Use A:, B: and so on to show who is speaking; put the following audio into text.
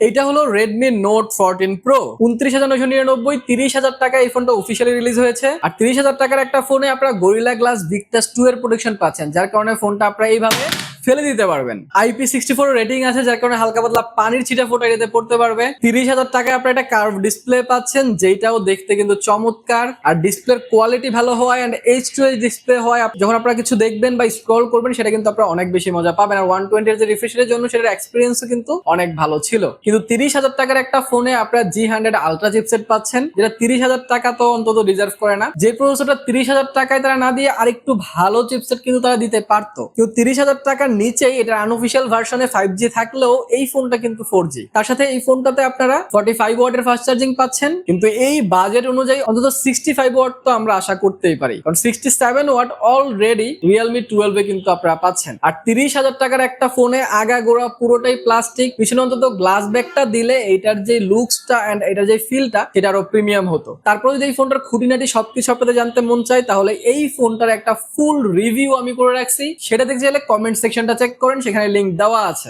A: এটা হলো Redmi Note 14 Pro 29,999 30,000 টাকা এই ফোনটা অফিসিয়ালি রিলিজ হয়েছে। আর 30,000 টাকার একটা ফোনে আপনারা গরিলা গ্লাস ভিক্টাস 2 এর প্রোটেকশন পাচ্ছেন, যার কারণে ফোনটা আপনারা এইভাবে ফেলে দিতে পারবেন। IP64 রেটিং আছে, যার কারণে হালকা পাতলা পানির ছিটা ফোটা এটাতে পড়তে পারবে। 30,000 টাকায় আপনারা একটা কার্ভ ডিসপ্লে পাচ্ছেন, যেটাও দেখতে কিন্তু চমৎকার। আর ডিসপ্লের কোয়ালিটি ভালো হয় এন্ড H2H ডিসপ্লে হয়। যখন আপনারা কিছু দেখবেন বা স্ক্রল করবেন সেটা কিন্তু আপনারা অনেক বেশি মজা পাবেন। আর 120 এর যে রিফ্রেশ রেটের জন্য সেটার এক্সপিরিয়েন্সও কিন্তু অনেক ভালো ছিল। কিন্তু 30,000 টাকার একটা ফোনে আপনারা G100 আলট্রা চিপসেট পাচ্ছেন, যেটা 30,000 টাকা তো অন্তত ডিজার্ভ করে না। যে প্রসেসরটা 30,000 টাকায় তারা না দিয়ে আরেকটু ভালো চিপসেট কিন্তু তারা দিতে পারতো। কিন্তু 30,000 টাকার নিচেই এটা আনঅফিশিয়াল ভার্সনে 5G থাকলেও এই ফোনটা কিন্তু 4G। তার সাথে এই ফোনটাতে আপনারা 45 ওয়াটের ফাস্ট চার্জিং পাচ্ছেন, কিন্তু এই বাজেট অনুযায়ী অন্তত 65 ওয়াট তো আমরা আশা করতেই পারি, কারণ 67 ওয়াট অলরেডি Realme 12 এ কিন্তু আপনারা পাচ্ছেন। আর 30,000 টাকার একটা ফোনে আগাগোড়া পুরোটাই প্লাস্টিক, পিছনে অন্তত গ্লাস ব্যাগটা দিলে এইটার যে লুকসটা এন্ড এটার যে ফিলটা সেটা আরো প্রিমিয়াম হতো। তারপরে যদি এই ফোনটার খুঁটিনাটি সবকিছু আপনাদের জানতে মন চায়, তাহলে এই ফোনটার একটা ফুল রিভিউ আমি করে রাখছি, সেটা দেখতে চাইলে কমেন্ট সেকশনটা চেক করেন, সেখানে লিংক দেওয়া আছে।